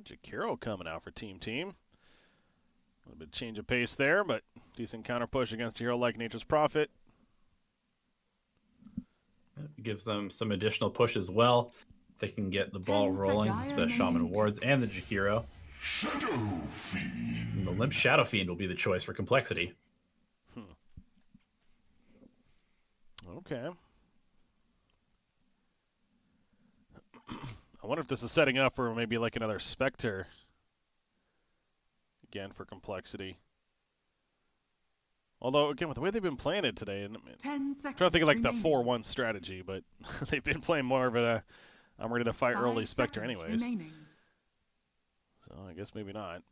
Jakiro coming out for Team. A little bit of change of pace there, but decent counter push against a hero like Nature's Prophet. It gives them some additional push as well. They can get the ball rolling with the Shaman Awards and the Jakiro. Shadow Fiend. And the Limp Shadow Fiend will be the choice for complexity. Okay. I wonder if this is setting up for maybe like another Spectre. Again, for complexity. Although, again, with the way they've been playing it today, and I'm trying to think of like the 4-1 strategy, but they've been playing more of a I'm ready to fight early Spectre anyways. Remaining. So I guess maybe not.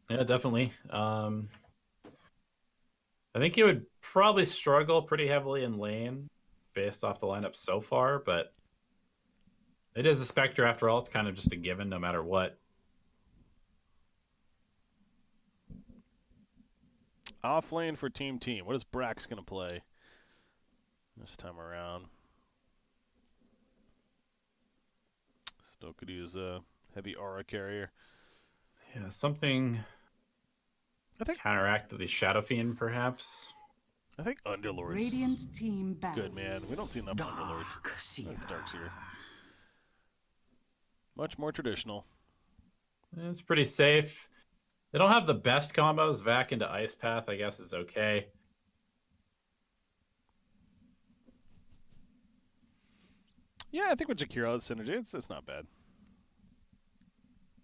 Yeah, definitely. I think he would probably struggle pretty heavily in lane based off the lineup so far, but it is a Spectre after all. It's kind of just a given no matter what. Off lane for Team. What is Brax going to play this time around? Still could use a heavy aura carrier. Yeah, something I think counteract the Shadow Fiend, perhaps. I think Underlord's Radiant team battle. good, man. We don't see enough Underlord. Darkseer. Much more traditional. It's pretty safe. They don't have the best combos. Vac into Ice Path, I guess, is okay. Yeah, I think with Jakiro, the synergy, it's not bad.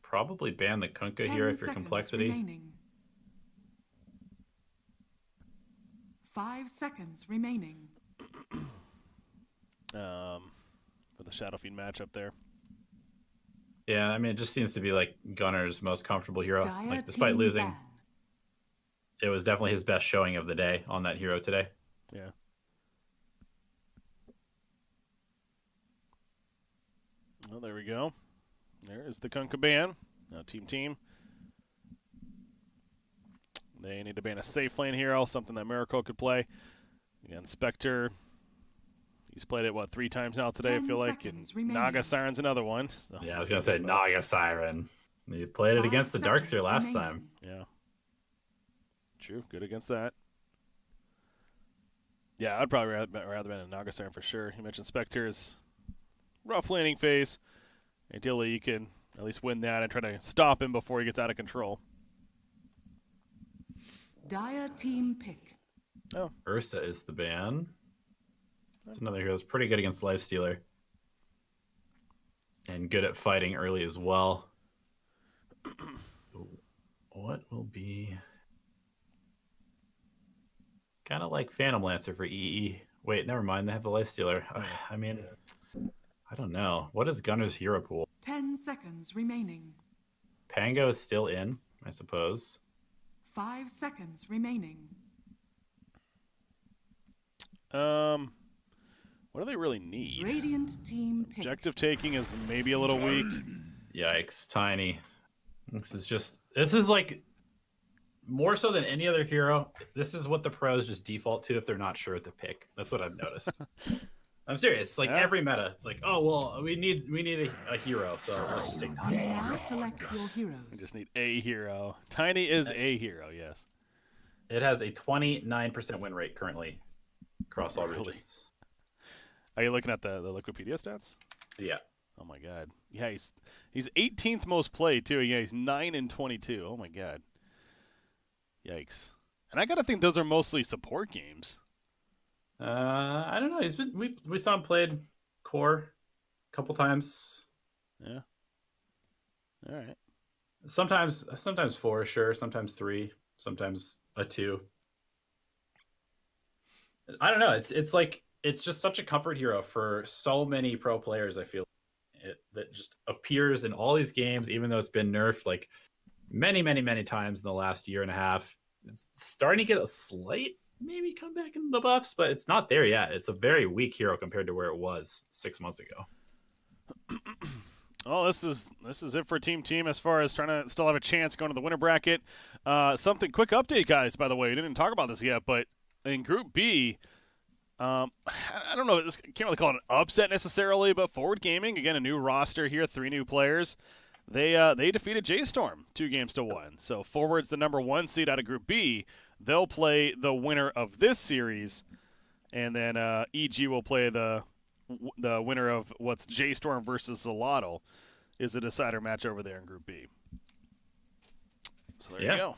Probably ban the Kunkka here if you're complexity. Remaining. 5 seconds remaining. For the Shadow Fiend matchup there. Yeah, I mean, it just seems to be like Gunner's most comfortable hero. Dire Like, despite team losing, ban. it was definitely his best showing of the day on that hero today. Yeah. Well, there we go. There is the Kunkka ban. Now Team. They need to ban a safe lane hero, something that Miracle could play. Again, Spectre. He's played it, 3 times now today, I feel like. And remaining. Naga Siren's another one. So Yeah, I was going to say Naga Siren. He played it 5 against the Darkseer seconds last remaining. time. Yeah. True. Good against that. Yeah, I'd probably rather ban a Naga Siren for sure. You mentioned Spectre's rough laning phase. Ideally, you can at least win that and try to stop him before he gets out of control. Dire team pick. Oh. Ursa is the ban. That's another hero that's pretty good against Lifestealer. And good at fighting early as well. What will be... Kind of like Phantom Lancer for EE. Wait, never mind. They have the Lifestealer. I mean, I don't know. What is Gunner's hero pool? 10 seconds remaining. Pango is still in, I suppose. 5 seconds remaining. What do they really need? Radiant team pick. Objective taking is maybe a little weak. Yikes, Tiny. This is like more so than any other hero. This is what the pros just default to if they're not sure what to pick. That's what I've noticed. I'm serious. Like every meta, it's like, oh well, we need a hero, so let's just take Tiny. Now select your We heroes. just need a hero. Tiny is a hero, yes. It has a 29% win rate currently across all regions. Are you looking at the Wikipedia stats? Yeah. Oh my god. Yeah, he's 18th most played too. Yeah, he's 9 and 22. Oh my god. Yikes. And I gotta think those are mostly support games. I don't know. We saw him played core a couple times. Yeah. All right. Sometimes 4, sure. Sometimes 3. Sometimes a 2. I don't know. It's like it's just such a comfort hero for so many pro players. I feel that just appears in all these games, even though it's been nerfed like many times in the last year and a half. It's starting to get a slight maybe come back in the buffs, but it's not there yet. It's a very weak hero compared to where it was 6 months ago. Oh, this is it for Team as far as trying to still have a chance going to the winner bracket. Quick update, guys, by the way. We didn't talk about this yet, but in Group B, I don't know. This can't really call it an upset necessarily, but Forward Gaming, again, a new roster here, 3 new players. They defeated J-Storm 2-1. So Forward's the #1 seed out of Group B. They'll play the winner of this series, and then EG will play the winner of what's J-Storm versus Zolotl is a decider match over there in Group B. So there you go.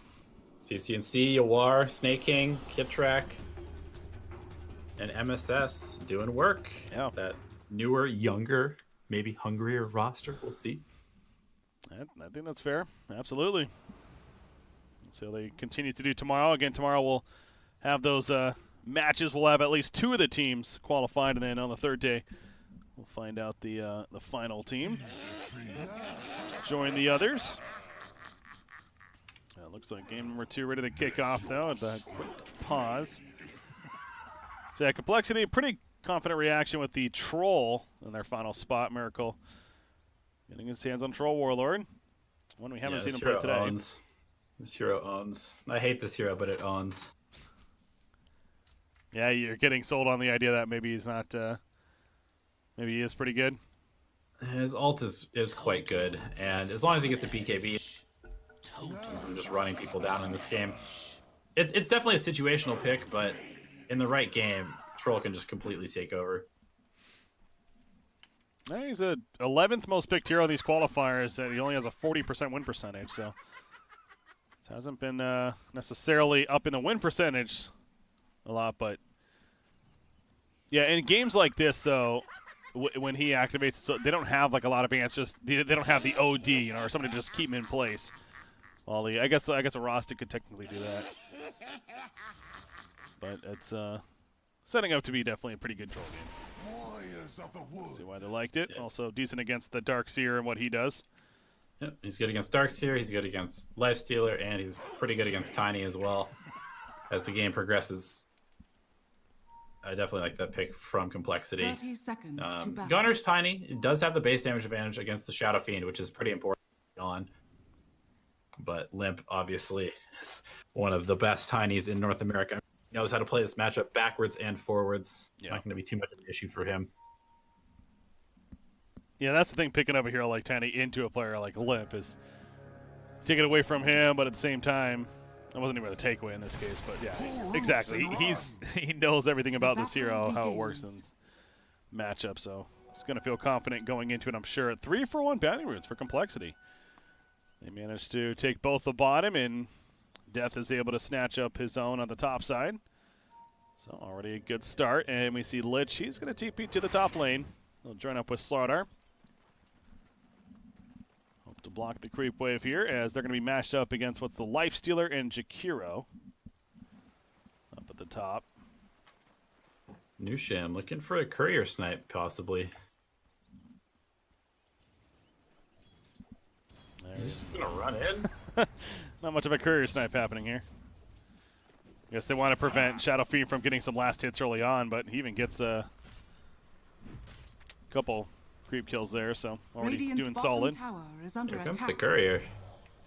CCNC, Yawar, Snake King, Kid Track, and MSS doing work. Yeah. That newer, younger, maybe hungrier roster. We'll see. I think that's fair. Absolutely. So they continue to do tomorrow. Again, tomorrow we'll have those matches. We'll have at least 2 of the teams qualified, and then on the 3rd day, we'll find out the final team. Join the others. Looks like game number 2 ready to kick off, though, at the quick pause. So yeah, compLexity, pretty confident reaction with the Troll in their final spot. Miracle getting his hands on Troll Warlord. One we haven't seen him play today. This hero owns. I hate this hero, but it owns. Yeah, you're getting sold on the idea that maybe he's not. Maybe he is pretty good. His ult is quite good, and as long as he gets a BKB from just running people down in this game, it's definitely a situational pick, but in the right game, Troll can just completely take over. He's a 11th most picked hero in these qualifiers, and he only has a 40% win percentage, so it hasn't been necessarily up in the win percentage a lot, but yeah, in games like this, though, when he activates, so they don't have like a lot of answers. They don't have the OD, or somebody to just keep him in place. Well, I guess a roster could technically do that, but it's setting up to be definitely a pretty good Troll game. See why they liked it. Yeah. Also decent against the Darkseer and what he does. Yep, he's good against Darkseer, he's good against Lifestealer, and he's pretty good against Tiny as well as the game progresses. I definitely like that pick from compLexity. 30 seconds to battle. Gunner's Tiny. It does have the base damage advantage against the Shadow Fiend, which is pretty important on. But Limp, obviously, is one of the best Tinies in North America. He knows how to play this matchup backwards and forwards. Yeah. Not going to be too much of an issue for him. Yeah, that's the thing, picking up a hero like Tiny into a player like Limp is take it away from him, but at the same time, that wasn't even a takeaway in this case, but yeah, exactly. He knows everything about this hero, how it works in matchup, so he's going to feel confident going into it, I'm sure. 3-for-1 bounty roots for compLexity. They managed to take both the bottom, and Death is able to snatch up his own on the top side. So already a good start, and we see Lich. He's going to TP to the top lane. He'll join up with Slardar. Hope to block the creep wave here, as they're going to be matched up against what's the Lifestealer and Jakiro up at the top. New Sham looking for a courier snipe, possibly. He's just going to run in. Not much of a courier snipe happening here. I guess they want to prevent Shadow Fiend from getting some last hits early on, but he even gets a couple creep kills there, so already doing solid. Tower is under Here comes attack. the courier.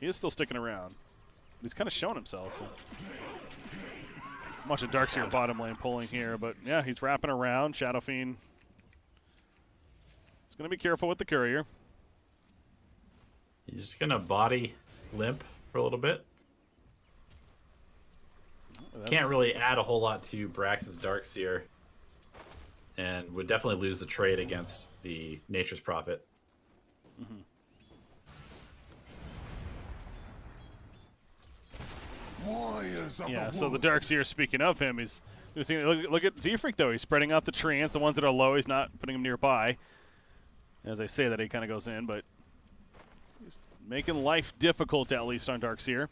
He is still sticking around. But he's kind of shown himself. So. Much of Darkseer bottom lane pulling here, but yeah, he's wrapping around. Shadow Fiend. He's going to be careful with the courier. He's just going to body Limp for a little bit. Can't really add a whole lot to Brax's Darkseer, and would definitely lose the trade against the Nature's Prophet. Mm-hmm. Yeah, so the Darkseer, speaking of him, he's look at Z-Freak, though. He's spreading out the treants. The ones that are low, he's not putting them nearby. As I say that, he kind of goes in, but he's making life difficult, at least, on Darkseer.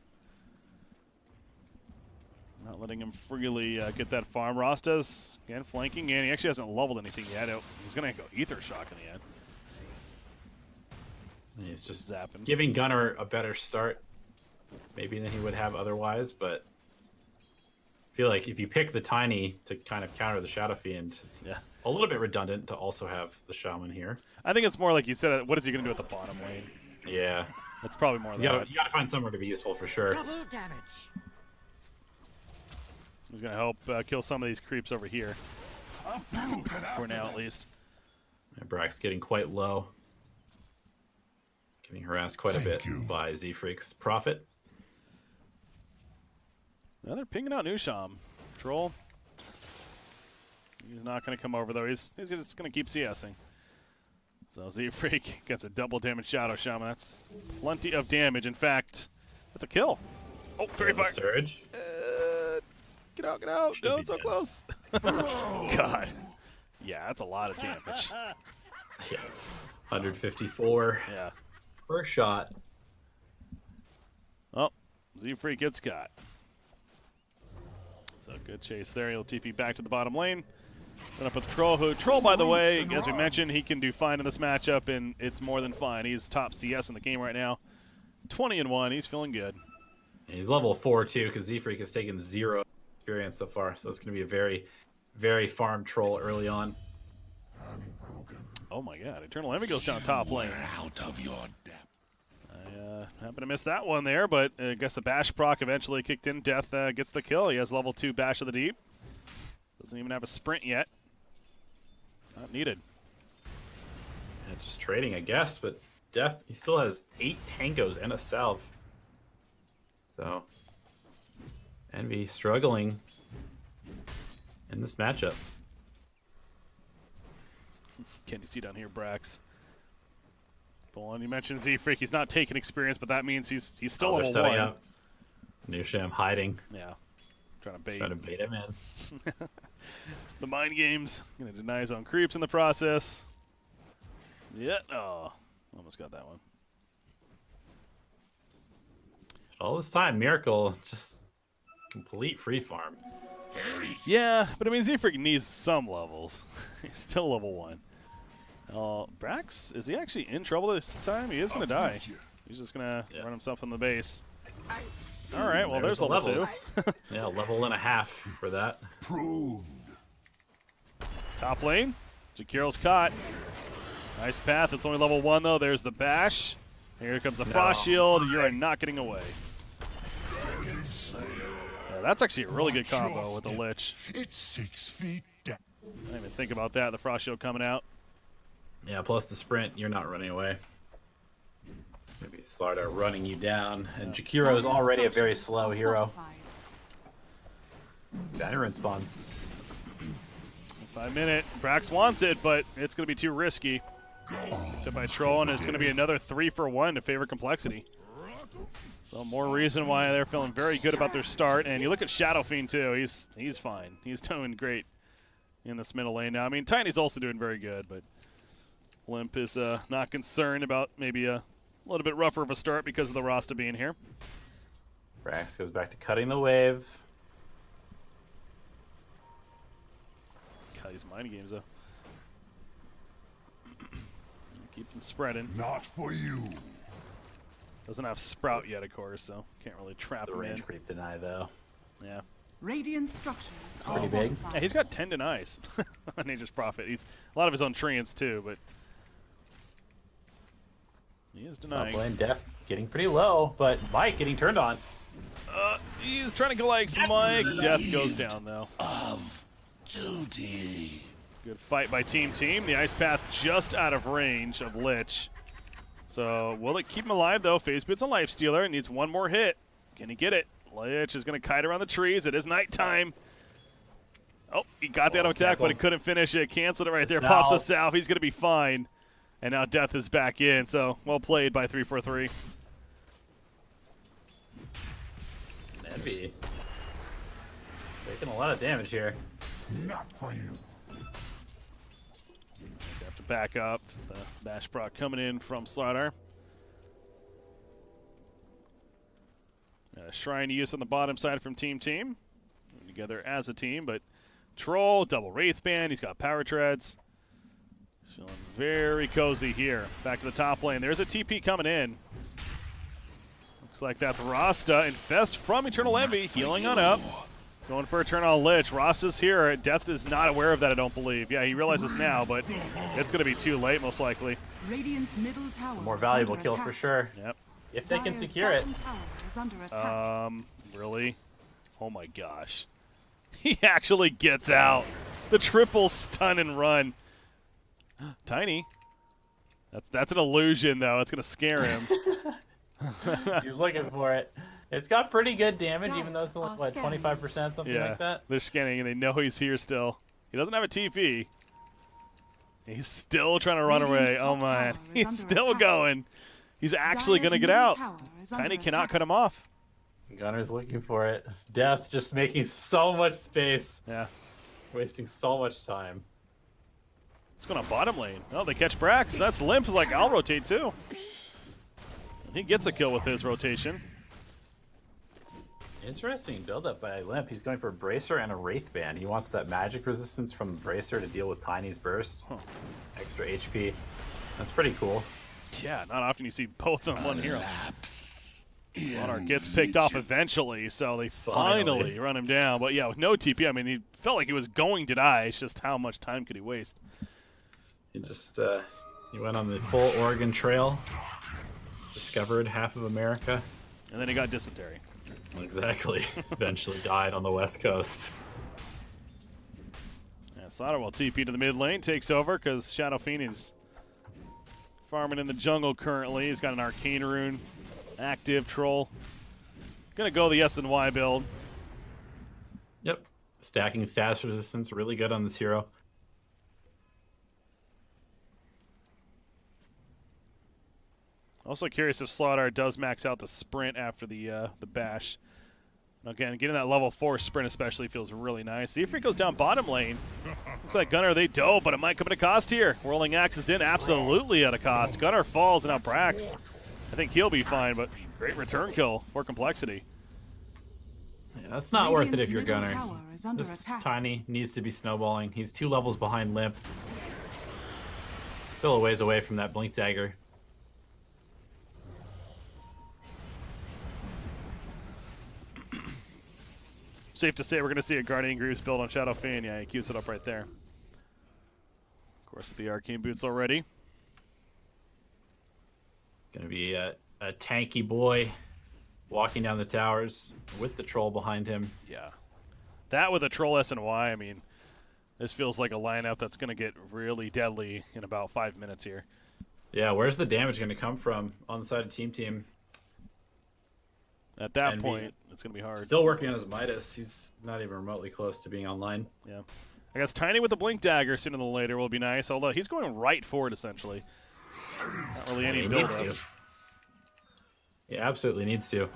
Not letting him freely get that farm. Rasta's, again, flanking in. He actually hasn't leveled anything yet. He's going to go Ether Shock in the end. He's just zapping. Giving Gunner a better start, maybe, than he would have otherwise, but I feel like if you pick the Tiny to kind of counter the Shadow Fiend, it's a little bit redundant to also have the Shaman here. I think it's more like you said, what is he going to do at the bottom lane? Yeah. It's probably more you that. You gotta find somewhere to be useful for sure. Double damage. He's going to help kill some of these creeps over here. For now, at least. And Brax getting quite low. Getting harassed quite a bit by Z-Freak's Prophet. Now they're pinging out Nusham. Troll. He's not going to come over, though. He's just going to keep CSing. So Z-Freak gets a double damage Shadow Shaman. That's plenty of damage. In fact, that's a kill. Oh, very far. Surge. Get out, get out. Should No, be it's so dead. close. God. Yeah, that's a lot of damage. Yeah. 154 Yeah. per shot. Oh, Z-Freak gets got. So good chase there. He'll TP back to the bottom lane. Then up with Troll, who, Troll, by the way, as we mentioned, he can do fine in this matchup, and it's more than fine. He's top CS in the game right now. 20-1. He's feeling good. He's level 4 too, because Z-Freak has taken 0 experience so far. So it's going to be a very, very farm troll early on. Oh my God! Eternal Envy goes down top lane. Out of your depth. I happen to miss that one there, but I guess the Bash proc eventually kicked in. Death gets the kill. He has level 2 Bash of the Deep. Doesn't even have a sprint yet. Not needed. Yeah, just trading, I guess, but Death, he still has 8 Tangos and a Salve. So, Envy struggling in this matchup. Can you see down here, Brax? Pulling. You mentioned Z-Freak. He's not taking experience, but that means he's still They're level setting 1. up. Nusham hiding, Yeah. Trying to bait. trying to bait him in. The mind games. Gonna deny his own creeps in the process. Yeah. Oh, almost got that one. All this time, Miracle just complete free farm. Yeah, but I mean, Z-Freak needs some levels. He's still level 1. Brax, is he actually in trouble this time? He is going to die. He's just going to run himself in the base. All right, well, there's level 2. Yeah, level and a half for that. Pruned. Top lane, Jakiro's caught. Nice path. It's only level 1, though. There's the bash. Here comes the Frost Shield. You are not getting away. Yeah, that's actually a really good combo with the Lich. It's 6 feet down. I didn't even think about that, the Frost Shield coming out. Yeah, plus the sprint, you're not running away. Maybe Slardar running you down, and Jakiro is already a very slow hero. Banner response. 5 minute. Brax wants it, but it's going to be too risky. Hit by Troll, and it's going to be another 3-for-1 to favor complexity. So more reason why they're feeling very good about their start. And you look at Shadow Fiend too. He's fine. He's doing great in this middle lane now. I mean, Tiny's also doing very good, but Limp is not concerned about maybe a little bit rougher of a start because of the Rasta being here. Brax goes back to cutting the wave. God, these mind games though. Keep them spreading. Not for you. Doesn't have Sprout yet, of course, so can't really trap The him in. range creep deny, though. Yeah. Radiant structures are Pretty big. fortified. Yeah, he's got 10 denies on Nature's Prophet. He's a lot of his own treants too, but he is denying. Top lane, Death getting pretty low, but Mike getting turned on. He's trying to go like Mike. Death goes down though. Of duty. Good fight by Team. The Ice Path just out of range of Lich. So will it keep him alive though? FaZeBit's a life stealer. It needs one more hit. Can he get it? Lich is going to kite around the trees. It is nighttime. Oh, he got the auto attack, but he couldn't finish it. Canceled it right there. Pops a salve. He's going to be fine. And now Death is back in. So well played by 343. Envy taking a lot of damage here. Not for you. Have to back up. The Bash proc coming in from Slardar. Shrine use on the bottom side from Team. Together as a team, but Troll, double Wraith Band. He's got Power Treads. He's feeling very cozy here. Back to the top lane. There's a TP coming in. Looks like that's Rasta. Infest from Eternal Envy. Healing on up. Going for a turn on Lich. Rasta's here. Death is not aware of that, I don't believe. Yeah, he realizes now, but it's going to be too late, most likely. Radiant's middle tower It's a more is valuable under kill attack. for sure. Yep. If they can Dire's secure it. bottom tower is under attack. Really? Oh my gosh. He actually gets out. The triple stun and run. Tiny. That's an illusion, though. It's going to scare him. He's looking for it. It's got pretty good damage, even though it's only, what, 25%, something Yeah, like that? they're scanning, and they know he's here still. He doesn't have a TP. He's still trying to run away. Oh, man. He's still going. He's actually going to get out. Tiny cannot cut him off. Gunner's looking for it. Death just making so much space. Yeah. Wasting so much time. It's going on bottom lane. Oh, they catch Brax. That's Limp. Is like, I'll rotate too. He gets a kill with his rotation. Interesting build-up by Limp. He's going for a Bracer and a Wraith Band. He wants that magic resistance from Bracer to deal with Tiny's burst. Huh. Extra HP. That's pretty cool. Yeah, not often you see both on one hero. Sonar gets picked off eventually, so they finally run him down. But yeah, with no TP, I mean, he felt like he was going to die. It's just how much time could he waste? He just he went on the full Oregon Trail, discovered half of America. And then he got dysentery. Exactly. Eventually died on the West Coast. Yeah, Sonar will TP to the mid lane, takes over because Shadow Fiend is farming in the jungle currently. He's got an Arcane Rune, active Troll. Gonna go the S and Y build. Yep. Stacking status resistance, really good on this hero. Also curious if Slaughter does max out the sprint after the bash. Again, getting that level 4 sprint especially feels really nice. Zephyr goes down bottom lane. Looks like Gunner, they dope, but it might come at a cost here. Whirling Axes in, absolutely at a cost. Gunner falls, and now Brax. I think he'll be fine, but great return kill for complexity. Yeah, that's not worth it if you're Radiant's Gunner. middle tower is under This attack. Tiny needs to be snowballing. He's 2 levels behind Limp. Still a ways away from that Blink Dagger. Safe to say we're going to see a Guardian Greaves build on Shadow Fiend. Yeah, he queues it up right there. Of course, the Arcane Boots already. Gonna be a tanky boy walking down the towers with the troll behind him. Yeah. That with a Troll S and Y, I mean, this feels like a lineup that's going to get really deadly in about 5 minutes here. Yeah, where's the damage gonna come from on the side of Team? At that And point, it's going to be hard. Still working on his Midas. He's not even remotely close to being online. Yeah. I guess Tiny with the Blink Dagger sooner than later will be nice, although he's going right forward, essentially. Not really any He build needs up. to. He absolutely needs to.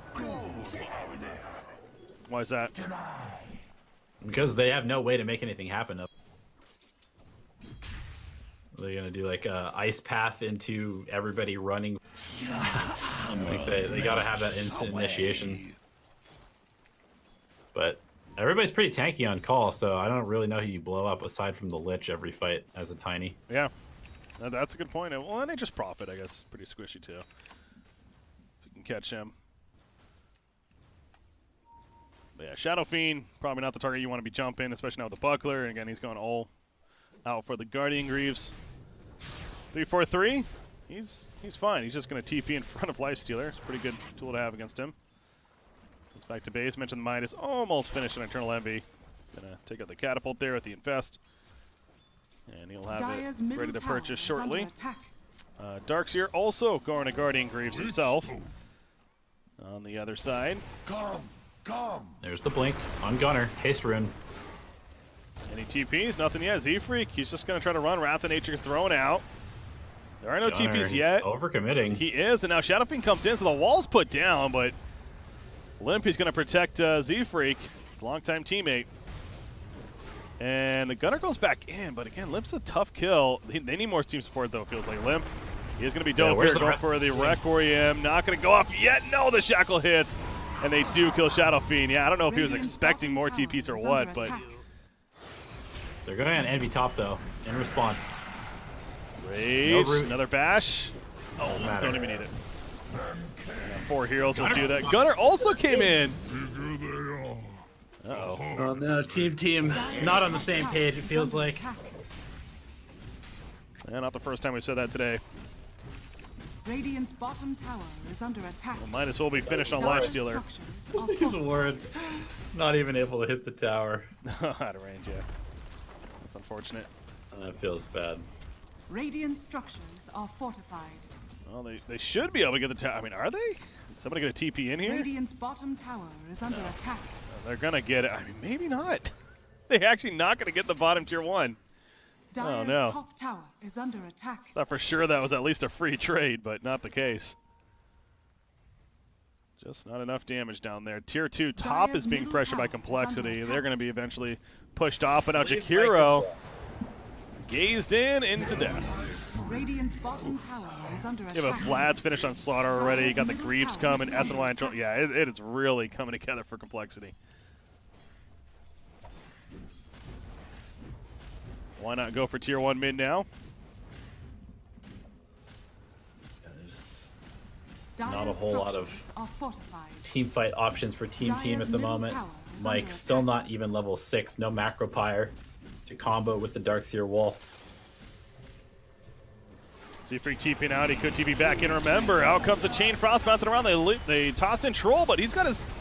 Why is that? Because they have no way to make anything happen. They're gonna do like a ice path into everybody running. Like they gotta have that instant initiation. But everybody's pretty tanky on call, so I don't really know who you blow up aside from the Lich every fight as a Tiny. Yeah. That's a good point. Well, and they just profit, I guess. Pretty squishy, too. If you can catch him. But yeah, Shadow Fiend, probably not the target you want to be jumping, especially now with the Buckler. And again, he's going all out for the Guardian Greaves. 3-4-3. He's fine. He's just going to TP in front of Lifestealer. It's a pretty good tool to have against him. Goes back to base. Mentioned the Midas almost finished an Eternal Envy. Gonna take out the Catapult there at the Infest. And he'll have Dire's it middle ready to tower purchase is under shortly. attack. Darkseer also going to Guardian Greaves himself. On the other side. Come. There's the blink on Gunner. Haste rune. Any TPs? Nothing yet. Z-Freak, he's just going to try to run. Wrath of Nature thrown out. There are no Gunner, TPs he's yet. Overcommitting. He is, and now Shadow Fiend comes in, so the wall's put down, but Limp, he's going to protect Z-Freak, his longtime teammate. And the Gunner goes back in, but again, Limp's a tough kill. They need more team support, though, it feels like. Limp, he is going to be dope where's here, the going for the Requiem. Not going to go off yet. No, the Shackle hits, and they do kill Shadow Fiend. Yeah, I don't know if he was Radiant's expecting more bottom tower TPs or is what, under but attack. They're going on Envy top though. In response. Rage, root. another bash. Oh, Doesn't matter. don't even need it. Yeah, 4 heroes will do that. Gunner also came in. Uh-oh. Oh no, team. Not on the same page, it feels like. Yeah, not the first time we've said that today. Radiant's bottom tower is under attack. Might as well be finished on Dire's Lifestealer. structures are These fortified. words. Not even able to hit the tower. Out of range, yeah. That's unfortunate. That feels bad. Radiant structures are fortified. Well, they should be able to get the tower. I mean, are they? Is somebody going to TP in here? Radiant's bottom tower is under attack. They're going to get it. I mean, maybe not. They're actually not going to get the bottom tier 1. Dire's no. top tower is under attack. Thought for sure that was at least a free trade, but not the case. Just not enough damage down there. Tier 2 top Dire's is being middle pressured by tower is complexity. under They're attack. going to be eventually pushed off, but now Jakiro gazed into death. Radiant's bottom tower is under You have attack. a Vlad's finished on Slaughter already. You got the Dire's Greaves middle coming, tower is SNY. under Yeah, it is really coming together for complexity. Why not go for tier 1 mid now? There's Dire's not a whole lot of structures are fortified. team fight options for team Dire's at the middle moment. tower is Mike under still attack. not even level 6. No macro pyre to combo with the Darkseer wall. See if he TPing out. He could TP back in. Remember, out comes a Chain Frost bouncing around. They tossed in Troll, but he's got his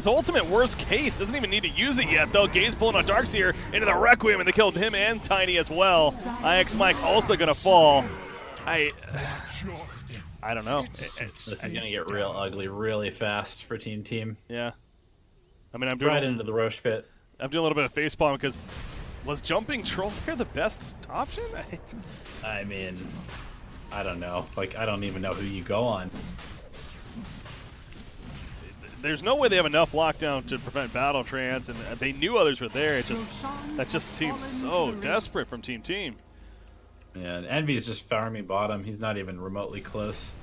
ultimate worst case. Doesn't even need to use it yet, though. Gaze pulling on Darkseer into the Requiem, and they killed him and Tiny as well. IX Mike also going to fall. I don't know. This is going to get real ugly really fast for team. Yeah. I mean, I'm doing Right into the Roche pit. I'm doing a little bit of facepalm because was jumping Troll there the best option? I mean, I don't know. Like, I don't even know who you go on. There's no way they have enough lockdown to prevent battle trance, and they knew others were there. Roshan That just seems fallen so to the rage desperate pit. from team. Yeah, and Envy's just farming bottom. He's not even remotely close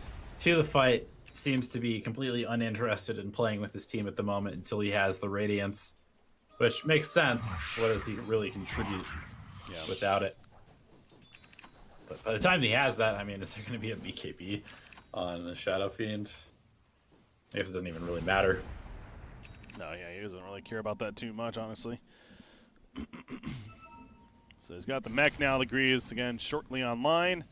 to the fight. Seems to be completely uninterested in playing with his team at the moment until he has the Radiance, which makes sense. What does he really contribute without it? But by the time he has that, I mean, is there going to be a BKB on the Shadow Fiend? I guess it doesn't even really matter. No, yeah, he doesn't really care about that too much, honestly. So he's got the mech now, the Greaves, again, shortly online.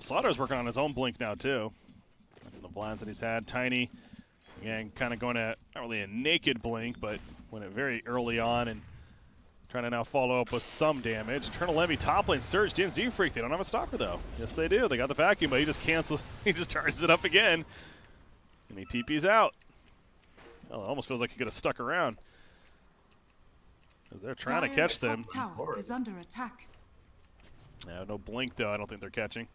Slaughter's working on his own blink now, too. After the blinds that he's had. Tiny, again, kind of going at, not really a naked blink, but went it very early on and trying to now follow up with some damage. Eternal Levy, top lane, Surge, Din Z-Freak. They don't have a stopper, though. Yes, they do. They got the vacuum, but he just cancels. He just charges it up again. And he TP's out. Well, it almost feels like he could have stuck around. Because they're trying to catch them. Top tower is under attack. Yeah, no blink, though. I don't think they're catching.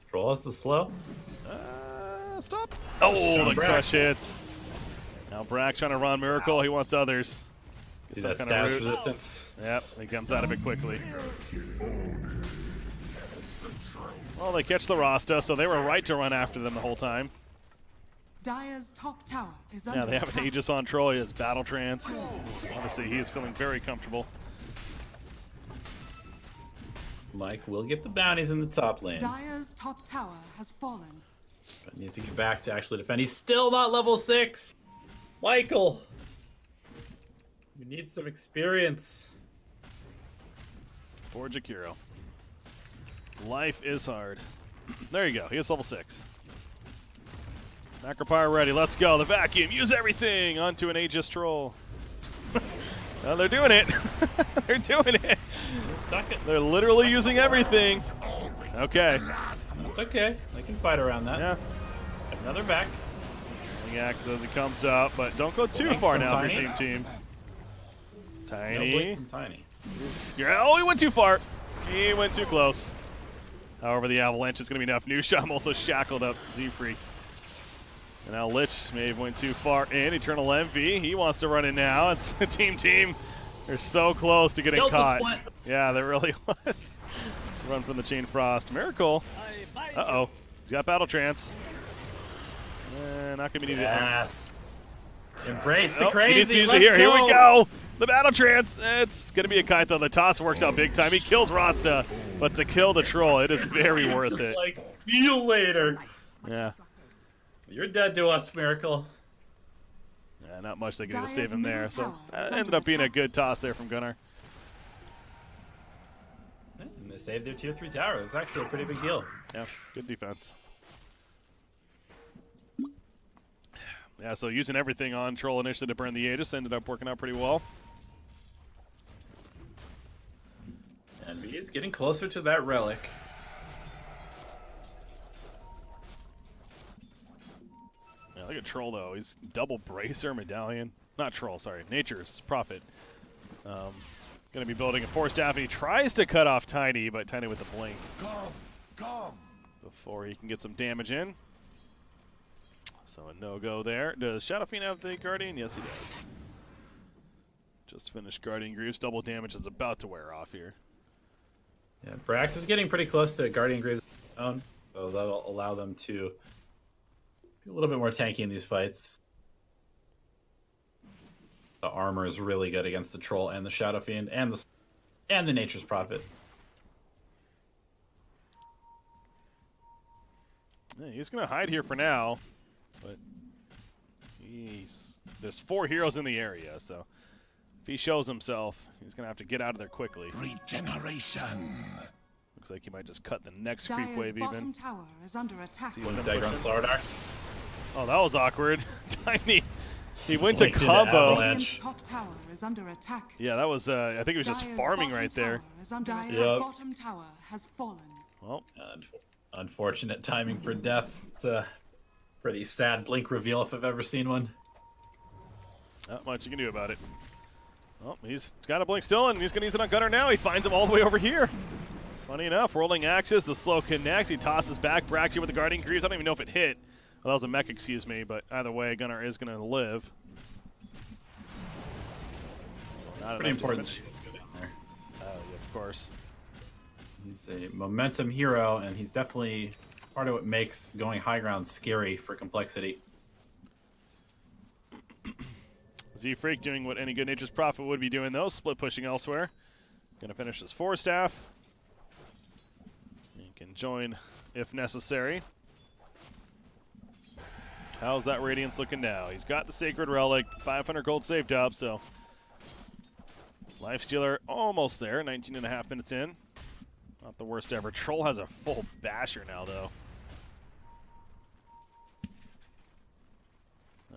Troll has the slow. Stop. Oh, the Brax. crush hits. Now Brax trying to run Miracle. He wants others. See Gets that some kinda stabs root. resistance. Yep, he comes out of it quickly. Well, they catch the Rasta, so they were right to run after them the whole time. Dire's top tower is under Yeah, they have attack. an Aegis on Troy. He has Battle Trance. Obviously, he is feeling very comfortable. Mike will get the bounties in the top lane, Dire's top tower has fallen. but needs to get back to actually defend. He's still not level 6. Michael, you need some experience. For Jakiro. Life is hard. There you go. He is level 6. Macropire ready. Let's go. The vacuum. Use everything onto an Aegis troll. Well, they're doing it. They're doing it. Stuck it. They're literally using everything. Okay. That's okay. I can fight around that. Yeah. Another back. Swing axe as it comes up, but don't go too Blink far from now for Tiny. team. No Tiny. blink from Tiny. Oh, he went too far. He went too close. However, the avalanche is going to be enough. New Sham also shackled up Z-Freak. And now Lich may have went too far in. Eternal Envy, he wants to run in now. It's team. They're so close to getting Delta caught. split. Yeah, there really was. Run from the Chain Frost. Miracle. Uh-oh. He's got Battle Trance. Not going to be needed. Yes. Embrace the Nope, he crazy. needs to use it Let's here. Here we go. go. The Battle Trance. It's going to be a kite, though. The toss works out big time. He kills Rasta. But to kill the troll, it is very worth Just it. like, see you later. Yeah. You're dead to us, Miracle. Yeah, not much they could do to Dire's save him there. middle So tower is that under ended up being a attack. good toss there from Gunnar. And they saved their tier 3 tower. It's actually a pretty big deal. Yeah, good defense. Yeah, so using everything on Troll initially to burn the Aegis ended up working out pretty well. Envy is getting closer to that relic. Yeah, look at Troll though. He's double bracer medallion. Not Troll, sorry. Nature's Prophet. Gonna be building a Force Staff, and he tries to cut off Tiny, but Tiny with the blink. Come. Before he can get some damage in. So a no-go there. Does Shadow Fiend have the Guardian? Yes, he does. Just finished Guardian Greaves. Double damage is about to wear off here. Yeah, Brax is getting pretty close to Guardian Greaves own, so that'll allow them to be a little bit more tanky in these fights. The armor is really good against the Troll and the Shadow Fiend and the Nature's Prophet. Yeah, he's going to hide here for now, but there's 4 heroes in the area, so if he shows himself, he's going to have to get out of there quickly. Regeneration. Looks like he might just cut the next creep Dire's wave bottom even. tower is under attack. Sees One them dagger on pushing. Slardar. Oh, that was awkward. Tiny. He went to Linked into combo. Avalanche. Radiant's top tower is under attack. Yeah, that was, I think he was just Dire's farming bottom right there. tower is under attack. Yep. Dire's bottom tower has fallen. Well, Unfortunate timing for death. It's a pretty sad blink reveal if I've ever seen one. not much you can do about it. Well, he's got a blink still, and he's going to use it on Gunnar now. He finds him all the way over here. Funny enough, rolling axis, the slow connects. He tosses back. Brax here with the Guardian Greaves. I don't even know if it hit. Well, that was a mech, excuse me, but either way, Gunnar is going to live. So It's not pretty enough important. damage. that he goes down there. Yeah, of course. He's a momentum hero, and he's definitely part of what makes going high ground scary for complexity. Z-Freak doing what any good Nature's Prophet would be doing, though. Split pushing elsewhere. Going to finish his Force Staff. He can join if necessary. How's that Radiance looking now? He's got the Sacred Relic, 500 gold saved up, so Lifestealer almost there, 19.5 minutes in. Not the worst ever. Troll has a full basher now, though.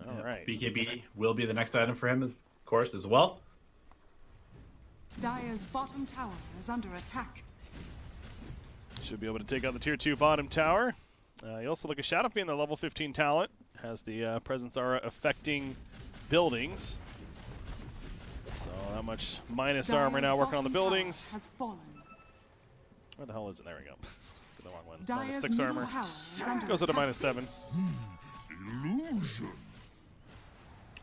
All right. BKB will be the next item for him, of course, as well. Dire's bottom tower is under attack. Should be able to take out the tier 2 bottom tower. You also look at Shadow Fiend, the level 15 talent. Has the Presence Aura affecting buildings. So how much minus armor now working on the bottom tower buildings. has fallen. Where the hell is it? There we go. The wrong one. Dire's Minus 6 middle armor. tower is under Goes with a attack. minus 7. Illusion.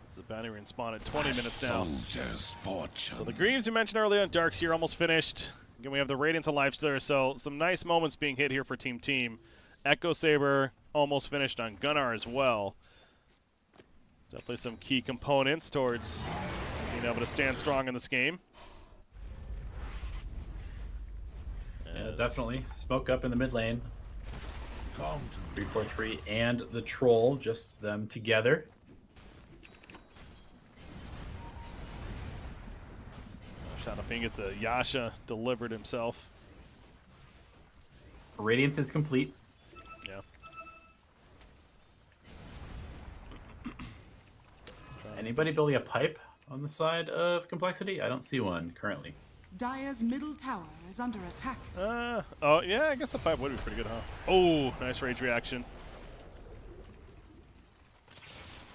It's a bounty respawn at 20 minutes now. Soldier's fortune. So the Greaves you mentioned earlier on Darks here almost finished. Again, we have the Radiance and Lifestealer, so some nice moments being hit here for Team. Echo Saber almost finished on Gunnar as well. Definitely some key components towards being able to stand strong in this game. Yeah, definitely. Smoke up in the mid lane. Come to 343 and the Troll, just them together. Shadow Fiend gets a Yasha delivered himself. Radiance is complete. Yeah. Anybody building a pipe on the side of complexity? I don't see one currently. Dire's middle tower is under attack. Oh, yeah, I guess a pipe would be pretty good, huh? Oh, nice rage reaction.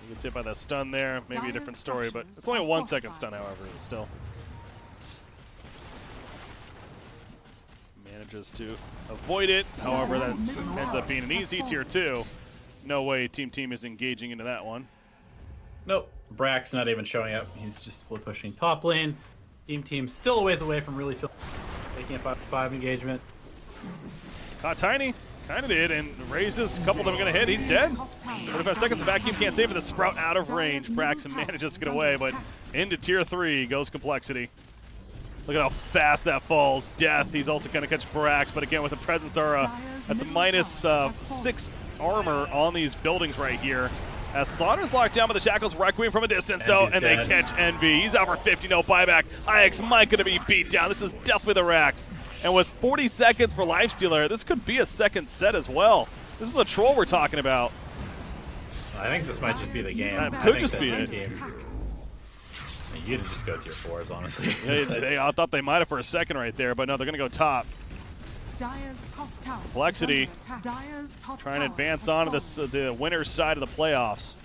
You gets hit by that stun there. Maybe a different story, but it's only a 1 second stun, however, still. Manages to avoid it. However, that ends up being an easy tier 2. No way Team is engaging into that one. Nope. Brax not even showing up. He's just split pushing top lane. Team still a ways away from really making a 5-5 engagement. Caught Tiny. Kind of did, and raises. A couple of them are going to hit. He's dead. 45 seconds. The vacuum can't save it. The Sprout out of range. Braxton manages to get away, but into tier 3 goes Complexity. Look at how fast that falls. Death. He's also going to catch Brax, but again with the Presence Aura, that's a minus 6 armor on these buildings right here. As Slaughter's locked down by the Shackles, Requiem from a distance, and they catch Envy. He's out for 50, no buyback. IX might going to be beat down. This is definitely the Rax. And with 40 seconds for Lifestealer, this could be a second set as well. This is a Troll we're talking about. I think this might just be the game. That I could think just that be it. Team You could just go tier 4s, honestly. I thought they might have for a second right there, but no, they're going to go top. Dire's top tower. complexity Dire's top trying to tower advance has onto fallen. the winner's side of the playoffs.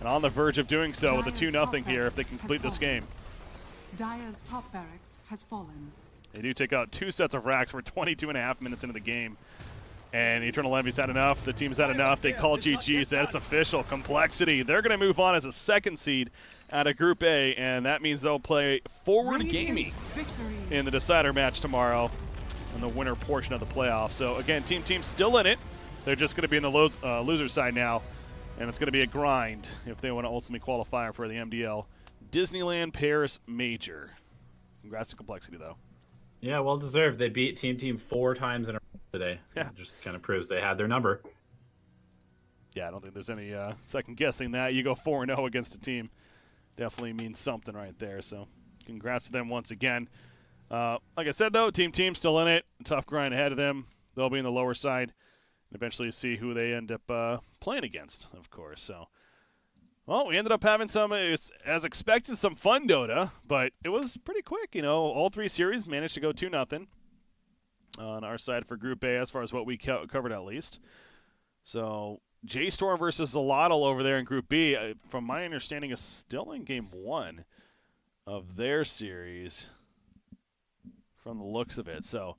And on the verge of doing so with a Dire's 2-0 top here if they barracks can has complete this fallen. game. Dire's top barracks has fallen. They do take out 2 sets of racks. We're 22.5 minutes into the game. And Eternal Envy's had enough. The team's had enough. They call GG. Said it's official. complexity. They're going to move on as a 2nd seed out of Group A. And that means they'll play Forward Gaming Victory. in the decider match tomorrow in the winner portion of the playoffs. So, again, Team's still in it. They're just going to be in the loser side now. And it's going to be a grind if they want to ultimately qualify for the MDL Disneyland Paris Major. Congrats to complexity, though. Yeah, well deserved. They beat Team 4 times in a row today. Yeah. It just kind of proves they had their number. Yeah, I don't think there's any second guessing that. You go 4-0 against a team. Definitely means something right there. So congrats to them once again. Like I said, though, Team still in it. Tough grind ahead of them. They'll be in the lower side. And eventually see who they end up playing against, of course. So, well, we ended up having some, as expected, some fun Dota. But it was pretty quick. You know, all 3 series managed to go 2-0 on our side for Group A as far as what we covered at least. So J-Storm versus Zalotl over there in Group B, from my understanding, is still in Game 1 of their series from the looks of it. So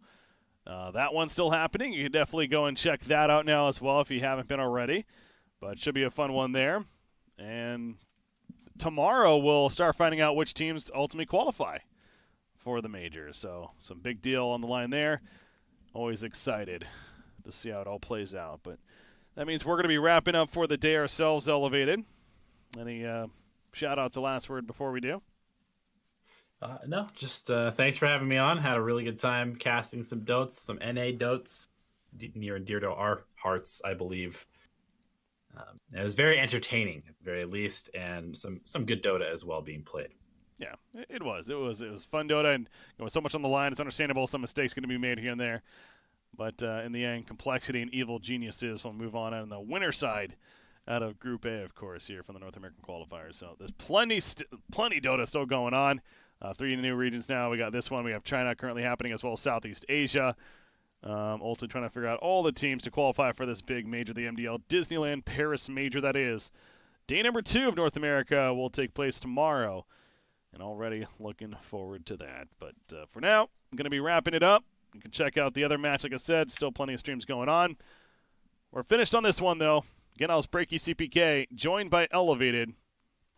that one's still happening. You can definitely go and check that out now as well if you haven't been already. But it should be a fun one there. And tomorrow we'll start finding out which teams ultimately qualify for the majors. So some big deal on the line there. Always excited to see how it all plays out. But that means we're going to be wrapping up for the day ourselves, Elevated. Any shout-out to last word before we do? No, just thanks for having me on. Had a really good time casting some Dotes, some NA Dotes, near and dear to our hearts, I believe. It was very entertaining, at the very least, and some good Dota as well being played. Yeah, it was. It was fun Dota, and there was so much on the line. It's understandable some mistakes going to be made here and there. But in the end, complexity and evil geniuses will move on the winner side out of Group A, of course, here from the North American qualifiers. So there's plenty Dota still going on. 3 new regions now. We got this one. We have China currently happening as well as Southeast Asia. Also trying to figure out all the teams to qualify for this big major, the MDL Disneyland Paris Major, that is. Day number 2 of North America will take place tomorrow. And already looking forward to that. But for now, I'm going to be wrapping it up. You can check out the other match, like I said. Still plenty of streams going on. We're finished on this one, though. Again, I was BreakyCPK, joined by Elevated.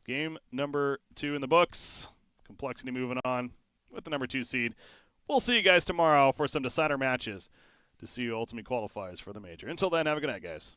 Game number 2 in the books. complexity moving on with the number 2 seed. We'll see you guys tomorrow for some decider matches to see who ultimately qualifies for the major. Until then, have a good night, guys.